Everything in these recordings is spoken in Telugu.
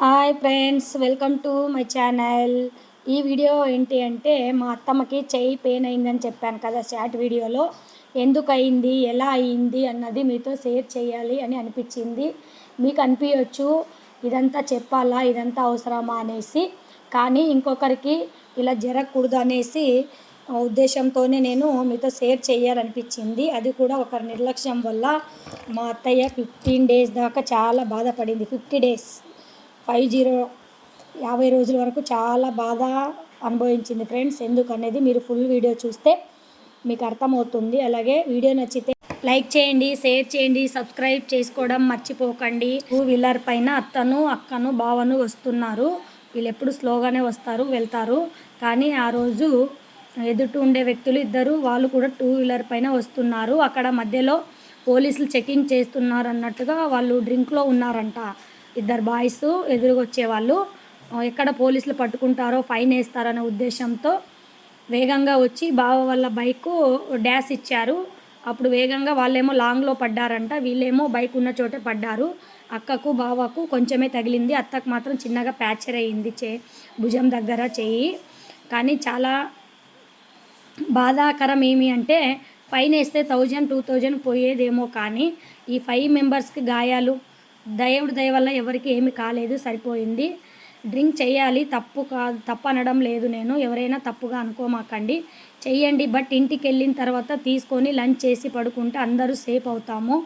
Hi friends, welcome to my channel. ఈ వీడియో ఏంటి అంటే మా అత్తమ్మకి చెయ్యి పెయిన్ అయిందని చెప్పాను కదా షార్ట్ వీడియోలో. ఎందుకు అయింది, ఎలా అయింది అన్నది మీతో షేర్ చేయాలి అని అనిపించింది. మీకు అనిపించవచ్చు ఇదంతా చెప్పాలా, ఇదంతా అవసరమా అనేసి. కానీ ఇంకొకరికి ఇలా జరగకూడదు అనేసి ఉద్దేశంతోనే నేను మీతో షేర్ చేయాలనిపించింది. అది కూడా ఒకరి నిర్లక్ష్యం వల్ల మా అత్తయ్య 15 డేస్ దాకా చాలా బాధపడింది. 50 డేస్ 50 రోజుల వరకు చాలా బాధ అనుభవించింది ఫ్రెండ్స్. ఎందుకనేది మీరు ఫుల్ వీడియో చూస్తే మీకు అర్థమవుతుంది. అలాగే వీడియో నచ్చితే లైక్ చేయండి, షేర్ చేయండి, సబ్స్క్రైబ్ చేసుకోవడం మర్చిపోకండి. 2 వీలర్ పైన అత్తను, అక్కను, బావను వస్తున్నారు. వీళ్ళు ఎప్పుడు స్లోగానే వస్తారు, వెళ్తారు. కానీ ఆ రోజు ఎదుటి ఉండే వ్యక్తులు ఇద్దరు వాళ్ళు కూడా 2 వీలర్ పైన వస్తున్నారు. అక్కడ మధ్యలో పోలీసులు చెకింగ్ చేస్తున్నారు అన్నట్టుగా వాళ్ళు డ్రింక్లో ఉన్నారంట. ఇద్దరు బాయ్స్ ఎదురుగా వచ్చేవాళ్ళు. ఎక్కడ పోలీసులు పట్టుకుంటారో ఫైన్ వేస్తారనే ఉద్దేశంతో వేగంగా వచ్చి బావ వాళ్ళ బైకు డ్యాష్ ఇచ్చారు. అప్పుడు వేగంగా వాళ్ళేమో లాంగ్లో పడ్డారంట, వీళ్ళేమో బైక్ ఉన్న చోటే పడ్డారు. అక్కకు బావకు కొంచెమే తగిలింది, అత్తకు మాత్రం చిన్నగా ప్యాచర్ అయ్యింది భుజం దగ్గర చెయ్యి. కానీ చాలా బాధాకరం ఏమి అంటే ఫైన్ వేస్తే 1000-2000 పోయేదేమో, కానీ ఈ 5 మెంబర్స్కి గాయాలు. దేవుడి దయ వల్ల ఎవరికి ఏమి కాలేదు, సరిపోయింది. డ్రింక్ చేయాలి, తప్పు అనడం లేదు నేను. ఎవరైనా తప్పుగా అనుకోమాకండి, చెయ్యండి. బట్ ఇంటికి వెళ్ళిన తర్వాత తీసుకొని లంచ్ చేసి పడుకుంటే అందరూ సేఫ్ అవుతాము.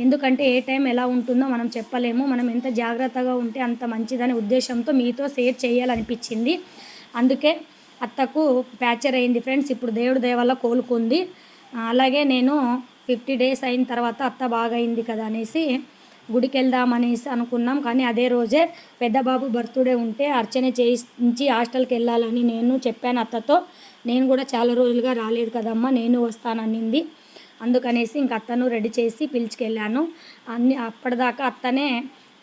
ఎందుకంటే ఏ టైం ఎలా ఉంటుందో మనం చెప్పలేము. మనం ఎంత జాగ్రత్తగా ఉంటే అంత మంచిదనే ఉద్దేశంతో మీతో షేర్ చేయాలనిపించింది. అందుకే అత్తకు ప్యాచర్ అయింది ఫ్రెండ్స్. ఇప్పుడు దేవుడి దయ వల్ల కోలుకుంది. అలాగే నేను 50 డేస్ అయిన తర్వాత అత్త బాగా అయింది కదా అనేసి గుడికి వెళ్దామనేసి అనుకున్నాం. కానీ అదే రోజే పెద్ద బాబు బర్త్డే ఉంటే అర్చన చేయించి హాస్టల్కి వెళ్ళాలని నేను చెప్పాను అత్తతో. నేను కూడా చాలా రోజులుగా రాలేదు కదమ్మా, నేను వస్తాననింది. అందుకనేసి ఇంక అత్తను రెడీ చేసి పిలుచుకెళ్ళాను. అప్పటిదాకా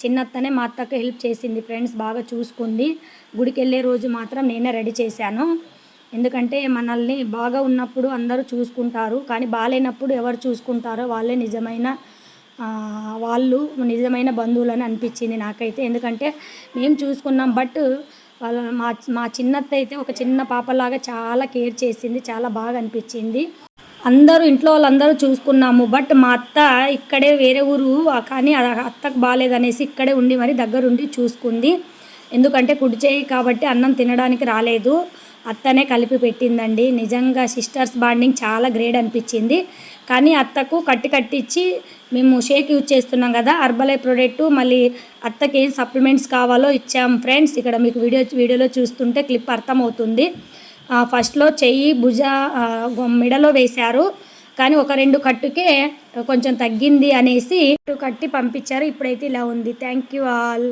చిన్నత్తనే మా అత్తకు హెల్ప్ చేసింది ఫ్రెండ్స్, బాగా చూసుకుంది. గుడికి వెళ్ళే రోజు మాత్రం నేనే రెడీ చేశాను. ఎందుకంటే మనల్ని బాగా ఉన్నప్పుడు అందరూ చూసుకుంటారు, కానీ బాగాలేనప్పుడు ఎవరు చూసుకుంటారో వాళ్ళే నిజమైన బంధువులని అనిపించింది నాకైతే. ఎందుకంటే మేము చూసుకున్నాం, బట్ మా చిన్నత్త అయితే ఒక చిన్న పాపలాగా చాలా కేర్ చేసింది, చాలా బాగా అనిపించింది. ఇంట్లో వాళ్ళందరూ చూసుకున్నాము, బట్ మా అత్త ఇక్కడే వేరే ఊరు, కానీ అత్తకు బాగాలేదనేసి ఇక్కడే ఉండి మరి దగ్గరుండి చూసుకుంది. ఎందుకంటే కుడి చేయి కాబట్టి అన్నం తినడానికి రాలేదు, అత్తనే కలిపి పెట్టిందండి. నిజంగా సిస్టర్స్ బాండింగ్ చాలా గ్రేట్ అనిపించింది. కానీ అత్తకు కట్టించి మేము షేక్ యూజ్ చేస్తున్నాం కదా, హర్బలైఫ్ ప్రోడక్ట్, మళ్ళీ అత్తకి ఏం సప్లిమెంట్స్ కావాలో ఇచ్చాం ఫ్రెండ్స్. ఇక్కడ మీకు వీడియోలో చూస్తుంటే క్లిప్ అర్థమవుతుంది. ఫస్ట్లో చెయ్యి మెడలో వేశారు, కానీ ఒక 2 కట్టుకే కొంచెం తగ్గింది అనేసి కట్టి పంపించారు. ఇప్పుడైతే ఇలా ఉంది. Thank you all.